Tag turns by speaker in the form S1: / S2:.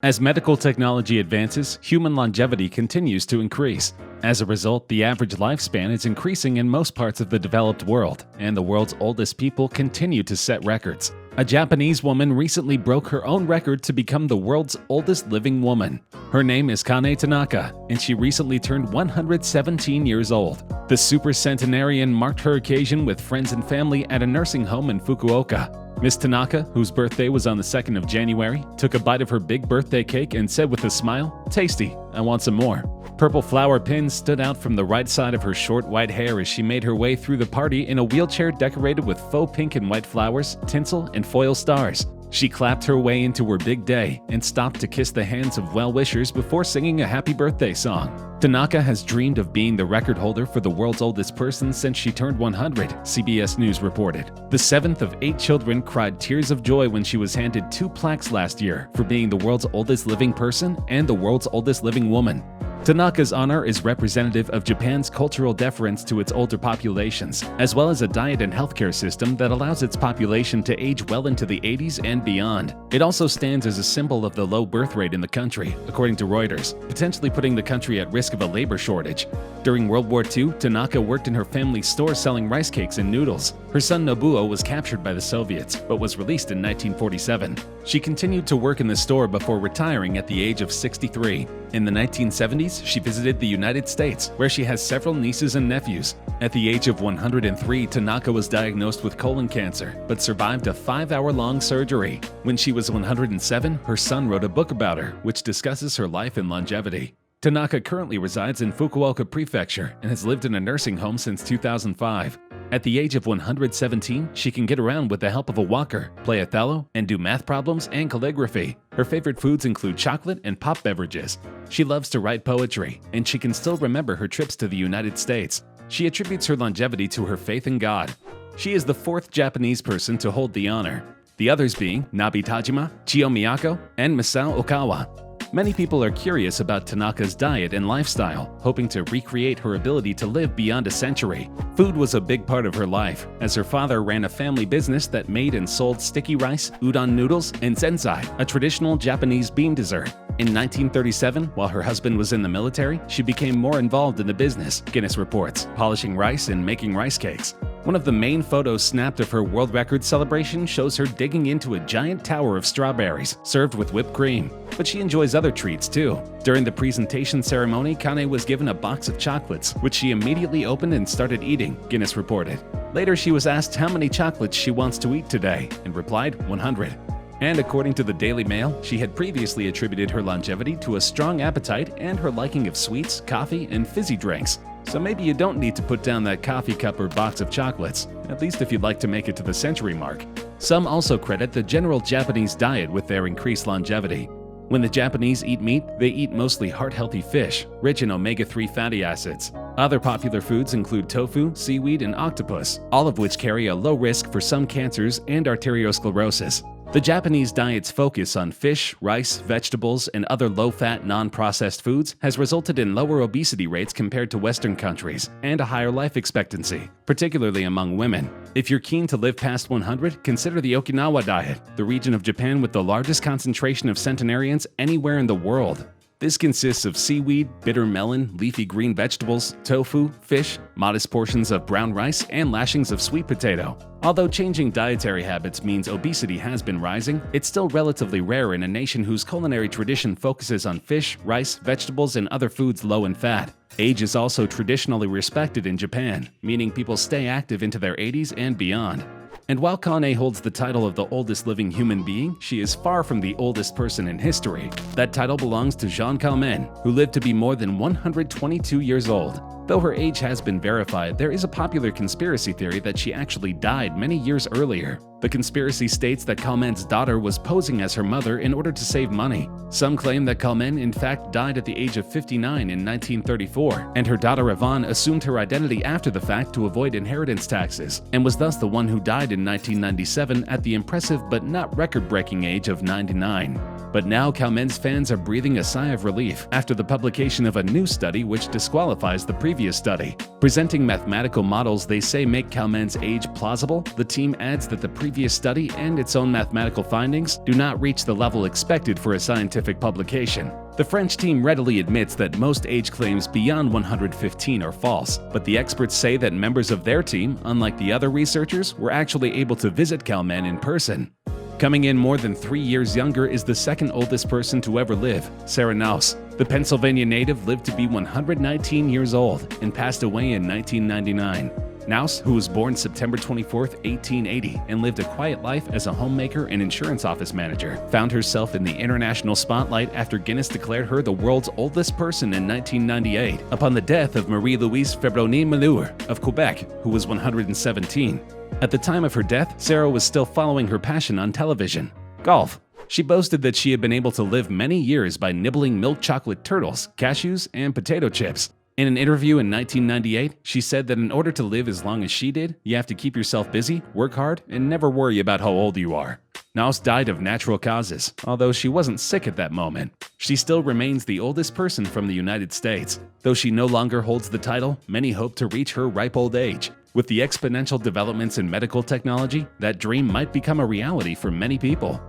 S1: As medical technology advances, human longevity continues to increase. As a result, the average lifespan is increasing in most parts of the developed world, and the world's oldest people continue to set records. A Japanese woman recently broke her own record to become the world's oldest living woman. Her name is Kane Tanaka, and she recently turned 117 years old. The super centenarian marked her occasion with friends and family at a nursing home in Fukuoka. Miss Tanaka, whose birthday was on the 2nd of January, took a bite of her big birthday cake and said with a smile, "Tasty, I want some more." Purple flower pins stood out from the right side of her short white hair as she made her way through the party in a wheelchair decorated with faux pink and white flowers, tinsel, and foil stars. She clapped her way into her big day and stopped to kiss the hands of well-wishers before singing a happy birthday song. Tanaka has dreamed of being the record holder for the world's oldest person since she turned 100, CBS News reported. The seventh of 8 children cried tears of joy when she was handed 2 plaques last year for being the world's oldest living person and the world's oldest living woman. Tanaka's honor is representative of Japan's cultural deference to its older populations, as well as a diet and healthcare system that allows its population to age well into the 80s and beyond. It also stands as a symbol of the low birth rate in the country, according to Reuters, potentially putting the country at risk of a labor shortage. During World War II, Tanaka worked in her family's store selling rice cakes and noodles. Her son Nobuo was captured by the Soviets, but was released in 1947. She continued to work in the store before retiring at the age of 63. In the 1970s, she visited the United States, where she has several nieces and nephews. At the age of 103, Tanaka was diagnosed with colon cancer, but survived a 5-hour-long surgery. When she was 107, her son wrote a book about her, which discusses her life and longevity. Tanaka currently resides in Fukuoka Prefecture and has lived in a nursing home since 2005. At the age of 117, she can get around with the help of a walker, play Othello, and do math problems and calligraphy. Her favorite foods include chocolate and pop beverages. She loves to write poetry, and she can still remember her trips to the United States. She attributes her longevity to her faith in God. She is the 4th Japanese person to hold the honor, the others being Nabi Tajima, Chio Miyako, and Masao Okawa. Many people are curious about Tanaka's diet and lifestyle, hoping to recreate her ability to live beyond a century. Food was a big part of her life, as her father ran a family business that made and sold sticky rice, udon noodles, and zensai, a traditional Japanese bean dessert. In 1937, while her husband was in the military, she became more involved in the business, Guinness reports, polishing rice and making rice cakes. One of the main photos snapped of her world record celebration shows her digging into a giant tower of strawberries, served with whipped cream. But she enjoys other treats too. During the presentation ceremony, Kane was given a box of chocolates, which she immediately opened and started eating, Guinness reported. Later, she was asked how many chocolates she wants to eat today, and replied 100. And according to the Daily Mail, she had previously attributed her longevity to a strong appetite and her liking of sweets, coffee, and fizzy drinks. So maybe you don't need to put down that coffee cup or box of chocolates, at least if you'd like to make it to the century mark. Some also credit the general Japanese diet with their increased longevity. When the Japanese eat meat, they eat mostly heart-healthy fish, rich in omega-3 fatty acids. Other popular foods include tofu, seaweed, and octopus, all of which carry a low risk for some cancers and arteriosclerosis. The Japanese diet's focus on fish, rice, vegetables, and other low-fat, non-processed foods has resulted in lower obesity rates compared to Western countries and a higher life expectancy, particularly among women. If you're keen to live past 100, consider the Okinawa diet, the region of Japan with the largest concentration of centenarians anywhere in the world. This consists of seaweed, bitter melon, leafy green vegetables, tofu, fish, modest portions of brown rice, and lashings of sweet potato. Although changing dietary habits means obesity has been rising, it's still relatively rare in a nation whose culinary tradition focuses on fish, rice, vegetables, and other foods low in fat. Age is also traditionally respected in Japan, meaning people stay active into their 80s and beyond. And while Kane holds the title of the oldest living human being, she is far from the oldest person in history. That title belongs to Jeanne Calment, who lived to be more than 122 years old. Though her age has been verified, there is a popular conspiracy theory that she actually died many years earlier. The conspiracy states that Calment's daughter was posing as her mother in order to save money. Some claim that Calment in fact died at the age of 59 in 1934, and her daughter Yvonne assumed her identity after the fact to avoid inheritance taxes, and was thus the one who died in 1997 at the impressive but not record-breaking age of 99. But now Kalman's fans are breathing a sigh of relief after the publication of a new study which disqualifies the previous study. Presenting mathematical models they say make Kalman's age plausible, the team adds that the previous study and its own mathematical findings do not reach the level expected for a scientific publication. The French team readily admits that most age claims beyond 115 are false, but the experts say that members of their team, unlike the other researchers, were actually able to visit Kalman in person. Coming in more than 3 years younger is the second oldest person to ever live, Sarah Naus. The Pennsylvania native lived to be 119 years old and passed away in 1999. Naus, who was born September 24, 1880, and lived a quiet life as a homemaker and insurance office manager, found herself in the international spotlight after Guinness declared her the world's oldest person in 1998, upon the death of Marie-Louise Febronin-Malheur of Quebec, who was 117. At the time of her death, Sarah was still following her passion on television: golf. She boasted that she had been able to live many years by nibbling milk chocolate turtles, cashews, and potato chips. In an interview in 1998, she said that in order to live as long as she did, you have to keep yourself busy, work hard, and never worry about how old you are. Naus died of natural causes, although she wasn't sick at that moment. She still remains the oldest person from the United States. Though she no longer holds the title, many hope to reach her ripe old age. With the exponential developments in medical technology, that dream might become a reality for many people.